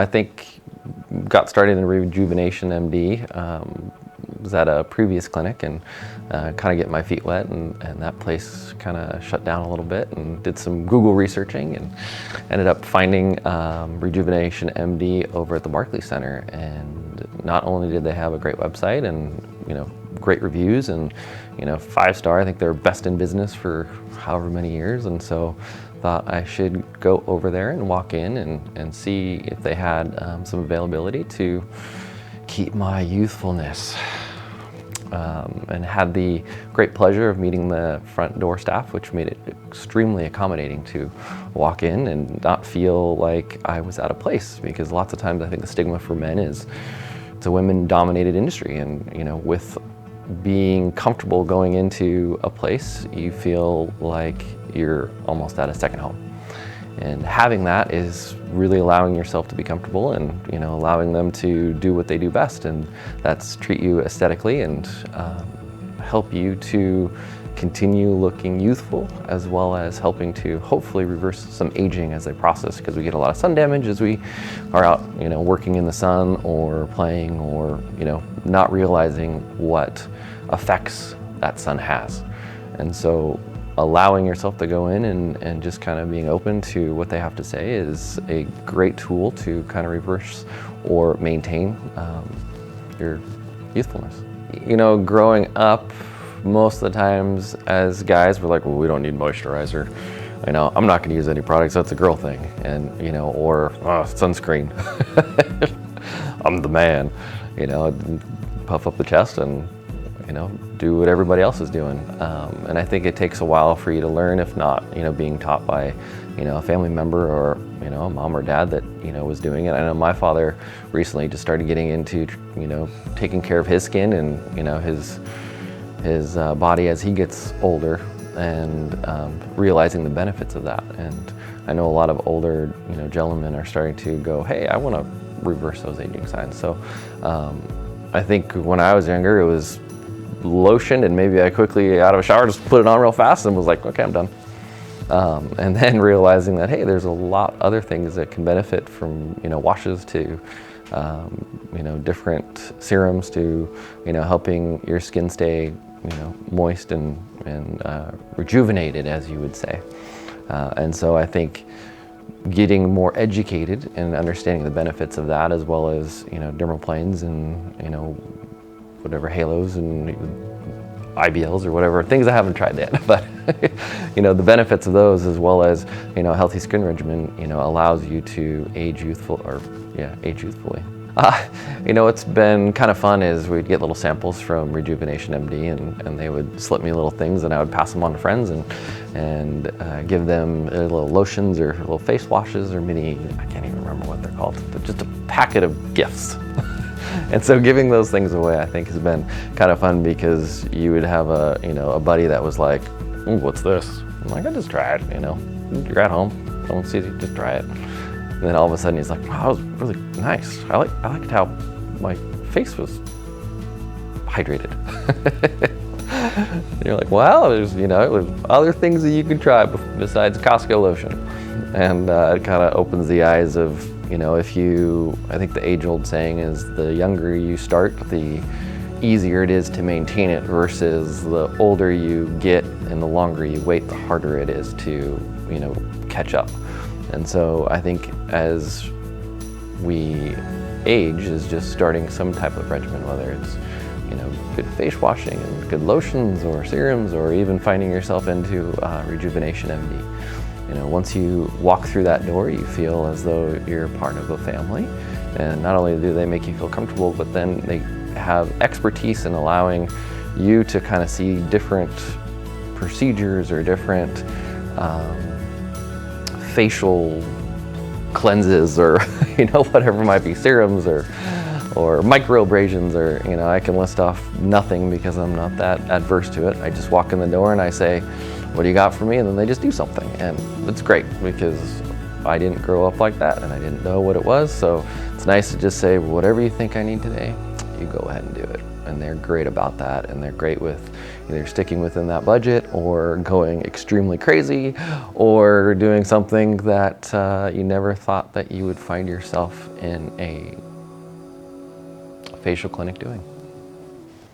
I think got started in RejuvenationMD. Was at a previous clinic and kind of get my feet wet, and that place kind of shut down a little bit, and did some Google researching and ended up finding RejuvenationMD over at the Barclays Center. And not only did they have a great website and great reviews and 5-star, I think they're best in business for however many years, and so thought I should go over there and walk in and see if they had some availability to keep my youthfulness. And had the great pleasure of meeting the front door staff, which made it extremely accommodating to walk in and not feel like I was out of place, because lots of times I think the stigma for men is it's a women-dominated industry, and with being comfortable going into a place, you feel like you're almost at a second home. And having that is really allowing yourself to be comfortable and allowing them to do what they do best, and that's treat you aesthetically and help you to continue looking youthful, as well as helping to hopefully reverse some aging as they process, because we get a lot of sun damage as we are out working in the sun or playing, or not realizing what effects that sun has. And so allowing yourself to go in and just kind of being open to what they have to say is a great tool to kind of reverse or maintain your youthfulness. Growing up, most of the times as guys, we're like, well, we don't need moisturizer. I'm not going to use any products. That's a girl thing. And, or sunscreen. I'm the man, puff up the chest and, do what everybody else is doing. And I think it takes a while for you to learn, if not, being taught by, a family member or, a mom or dad that, was doing it. I know my father recently just started getting into, taking care of his skin and, his body as he gets older, and realizing the benefits of that. And I know a lot of older, gentlemen are starting to go, hey, I want to reverse those aging signs. So I think when I was younger, it was lotion, and maybe I quickly out of a shower just put it on real fast and was like, okay, I'm done. And then realizing that, hey, there's a lot other things that can benefit from washes to different serums to helping your skin stay moist and rejuvenated, as you would say. And so I think getting more educated and understanding the benefits of that, as well as dermaplanes and whatever halos and IBLs or whatever, things I haven't tried yet, but the benefits of those, as well as a healthy skin regimen allows you to age youthfully. What's been kind of fun is we'd get little samples from RejuvenationMD, and they would slip me little things, and I would pass them on to friends and give them little lotions or little face washes or mini, I can't even remember what they're called, but just a packet of gifts. And so giving those things away, I think, has been kind of fun, because you would have a buddy that was like, ooh, what's this? I'm like, I just try it, you're at home, don't see it, just try it. And then all of a sudden he's like, wow, that was really nice. I liked how my face was hydrated. And you're like, well, there's other things that you can try besides Costco lotion. And it kind of opens the eyes of, I think the age-old saying is, the younger you start, the easier it is to maintain it, versus the older you get and the longer you wait, the harder it is to, catch up. And so I think as we age, is just starting some type of regimen, whether it's, good face washing and good lotions or serums, or even finding yourself into RejuvenationMD. Once you walk through that door, you feel as though you're part of a family. And not only do they make you feel comfortable, but then they have expertise in allowing you to kind of see different procedures or different facial cleanses, or whatever it might be, serums or microabrasions, or I can list off nothing because I'm not that adverse to it. I just walk in the door and I say, what do you got for me? And then they just do something, and it's great, because I didn't grow up like that and I didn't know what it was. So it's nice to just say, whatever you think I need today, you go ahead and do it. And they're great about that, and they're great with either sticking within that budget or going extremely crazy or doing something that you never thought that you would find yourself in a facial clinic doing.